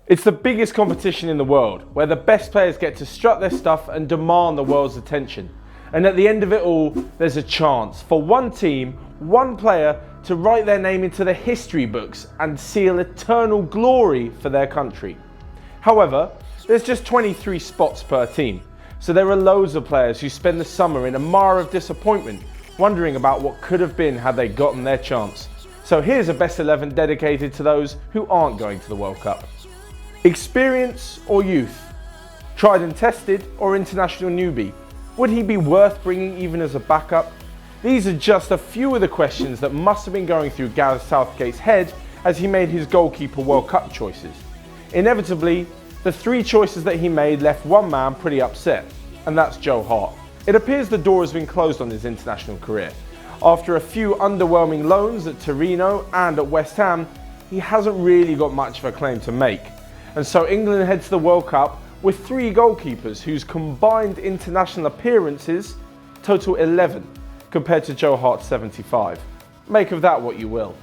It's the biggest competition in the world, where the best players get to strut their stuff and demand the world's attention. And at the end of it all, there's a chance for one team, one player, to write their name into the history books and seal eternal glory for their country. However, there's just 23 spots per team, so there are loads of players who spend the summer in a mire of disappointment, wondering about what could have been had they gotten their chance. So here's a best 11 dedicated to those who aren't going to the World Cup. Experience or youth? Tried and tested or international newbie? Would he be worth bringing even as a backup? These are just a few of the questions that must have been going through Gareth Southgate's head as he made his goalkeeper World Cup choices. Inevitably, the three choices that he made left one man pretty upset, and that's Joe Hart. It appears the door has been closed on his international career. After a few underwhelming loans at Torino and at West Ham, he hasn't really got much of a claim to make. And so England heads to the World Cup with three goalkeepers whose combined international appearances total 11, compared to Joe Hart's 75. Make of that what you will.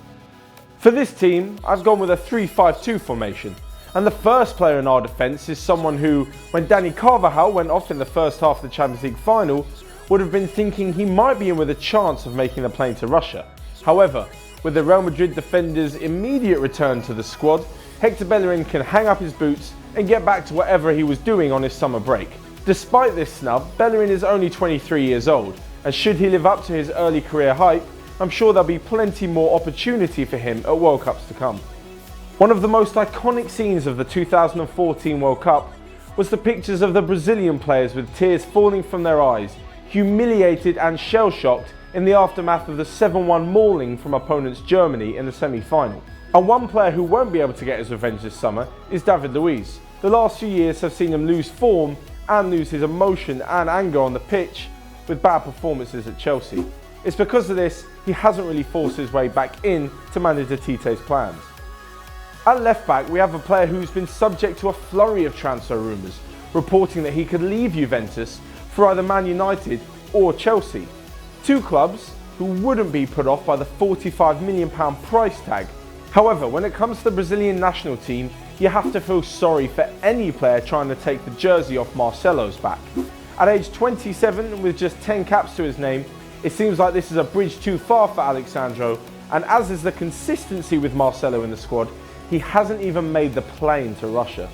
For this team, I've gone with a 3-5-2 formation. And the first player in our defence is someone who, when Danny Carvajal went off in the first half of the Champions League final, would have been thinking he might be in with a chance of making the plane to Russia. However, with the Real Madrid defender's immediate return to the squad, Hector Bellerin can hang up his boots and get back to whatever he was doing on his summer break. Despite this snub, Bellerin is only 23 years old, and should he live up to his early career hype, I'm sure there'll be plenty more opportunity for him at World Cups to come. One of the most iconic scenes of the 2014 World Cup was the pictures of the Brazilian players with tears falling from their eyes, humiliated and shell-shocked in the aftermath of the 7-1 mauling from opponents Germany in the semi-final. And one player who won't be able to get his revenge this summer is David Luiz. The last few years have seen him lose form and lose his emotion and anger on the pitch with bad performances at Chelsea. It's because of this he hasn't really forced his way back in to Manager Tite's plans. At left back, we have a player who's been subject to a flurry of transfer rumours, reporting that he could leave Juventus for either Man United or Chelsea. Two clubs who wouldn't be put off by the £45 million price tag. However, when it comes to the Brazilian national team, you have to feel sorry for any player trying to take the jersey off Marcelo's back. At age 27, with just 10 caps to his name, it seems like this is a bridge too far for Alexandro, and as is the consistency with Marcelo in the squad, he hasn't even made the plane to Russia.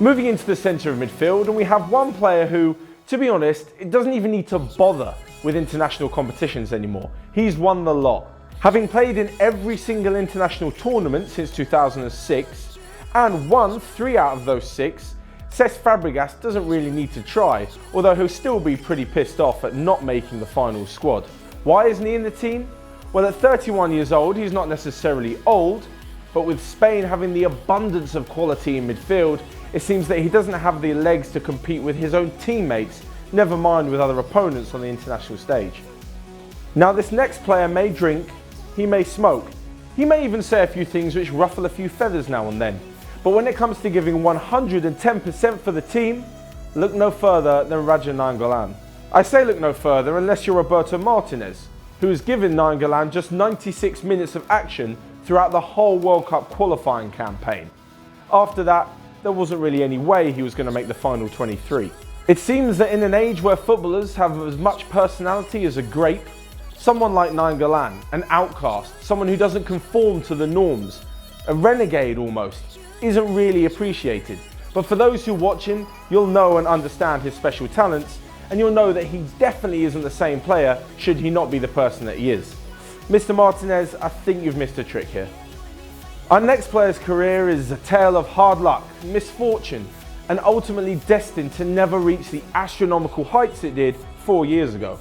Moving into the centre of midfield, and we have one player who, to be honest, it doesn't even need to bother with international competitions anymore. He's won the lot. Having played in every single international tournament since 2006 and won 3 out of those 6, Cesc Fabregas doesn't really need to try, although he'll still be pretty pissed off at not making the final squad. Why isn't he in the team? Well, at 31 years old, he's not necessarily old, but with Spain having the abundance of quality in midfield, it seems that he doesn't have the legs to compete with his own teammates, never mind with other opponents on the international stage. Now, this next player may drink, he may smoke, he may even say a few things which ruffle a few feathers now and then. But when it comes to giving 110% for the team, look no further than Raja Nainggolan. I say look no further unless you're Roberto Martinez, who has given Nainggolan just 96 minutes of action throughout the whole World Cup qualifying campaign. After that, there wasn't really any way he was going to make the final 23. It seems that in an age where footballers have as much personality as a grape, someone like Nainggolan, an outcast, someone who doesn't conform to the norms, a renegade almost, isn't really appreciated. But for those who watch him, you'll know and understand his special talents, and you'll know that he definitely isn't the same player should he not be the person that he is. Mr. Martinez, I think you've missed a trick here. Our next player's career is a tale of hard luck, misfortune, and ultimately destined to never reach the astronomical heights it did 4 years ago.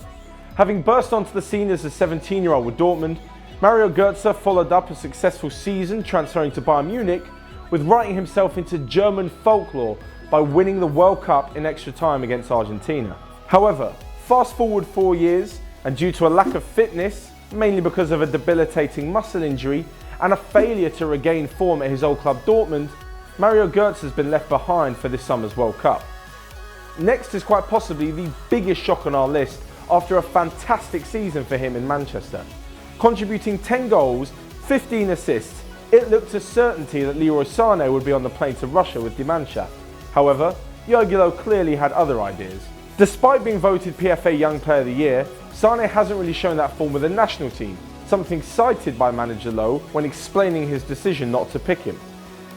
Having burst onto the scene as a 17-year-old with Dortmund, Mario Götze followed up a successful season transferring to Bayern Munich with writing himself into German folklore by winning the World Cup in extra time against Argentina. However, fast forward 4 years, and due to a lack of fitness, mainly because of a debilitating muscle injury and a failure to regain form at his old club Dortmund, Mario Götze has been left behind for this summer's World Cup. Next is quite possibly the biggest shock on our list after a fantastic season for him in Manchester. Contributing 10 goals, 15 assists, it looked a certainty that Leroy Sané would be on the plane to Russia with Die Mannschaft. However, Jogi Löw clearly had other ideas. Despite being voted PFA Young Player of the Year, Sané hasn't really shown that form with the national team, something cited by manager Löw when explaining his decision not to pick him.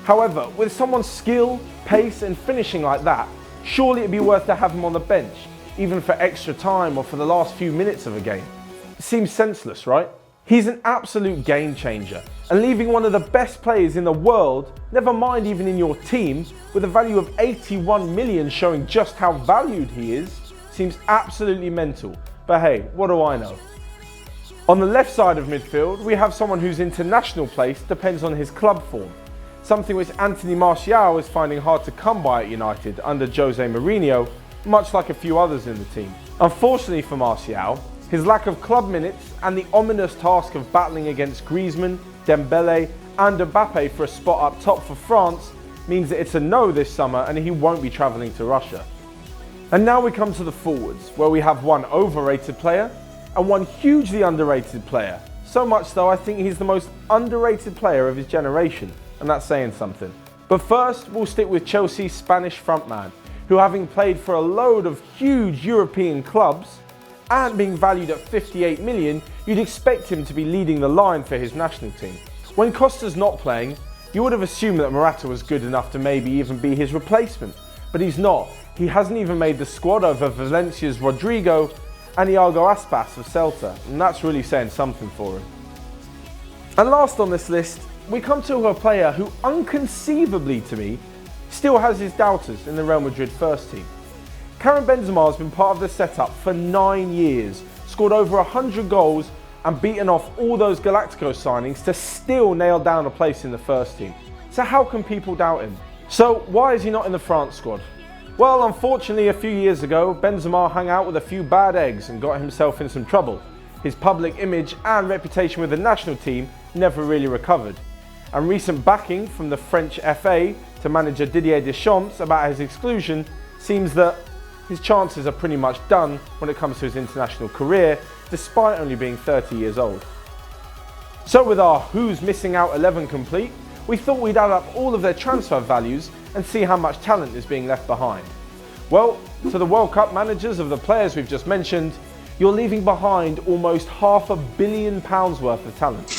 However, with someone's skill, pace and finishing like that, surely it'd be worth to have him on the bench, even for extra time or for the last few minutes of a game. It seems senseless, right? He's an absolute game changer, and leaving one of the best players in the world, never mind even in your team, with a value of 81 million showing just how valued he is, seems absolutely mental. But hey, what do I know? On the left side of midfield, we have someone whose international place depends on his club form, something which Anthony Martial is finding hard to come by at United under Jose Mourinho, much like a few others in the team. Unfortunately for Martial, his lack of club minutes and the ominous task of battling against Griezmann, Dembele and Mbappe for a spot up top for France means that it's a no this summer and he won't be travelling to Russia. And now we come to the forwards, where we have one overrated player and one hugely underrated player. So much so I think he's the most underrated player of his generation, and that's saying something. But first, we'll stick with Chelsea's Spanish frontman, who having played for a load of huge European clubs, and being valued at 58 million, you'd expect him to be leading the line for his national team. When Costa's not playing, you would have assumed that Morata was good enough to maybe even be his replacement, but he's not. He hasn't even made the squad over Valencia's Rodrigo and Iago Aspas of Celta, and that's really saying something for him. And last on this list, we come to a player who unconceivably to me still has his doubters in the Real Madrid first team. Karim Benzema has been part of the setup for 9 years, scored over 100 goals and beaten off all those Galacticos signings to still nail down a place in the first team. So how can people doubt him? So why is he not in the France squad? Well, unfortunately a few years ago, Benzema hung out with a few bad eggs and got himself in some trouble. His public image and reputation with the national team never really recovered. And recent backing from the French FA to manager Didier Deschamps about his exclusion seems that his chances are pretty much done when it comes to his international career, despite only being 30 years old. So with our Who's Missing Out 11 complete, we thought we'd add up all of their transfer values and see how much talent is being left behind. Well, to the World Cup managers of the players we've just mentioned, you're leaving behind almost £500 million worth of talent.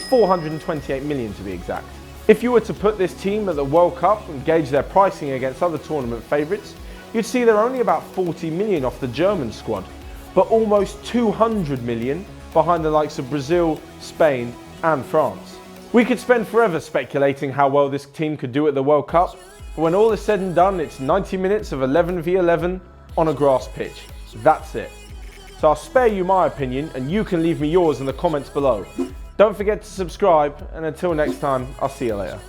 428 million to be exact. If you were to put this team at the World Cup and gauge their pricing against other tournament favourites, you'd see they're only about 40 million off the German squad, but almost 200 million behind the likes of Brazil, Spain and France. We could spend forever speculating how well this team could do at the World Cup, but when all is said and done, it's 90 minutes of 11v11 on a grass pitch. That's it. So I'll spare you my opinion and you can leave me yours in the comments below. Don't forget to subscribe, and until next time, I'll see you later.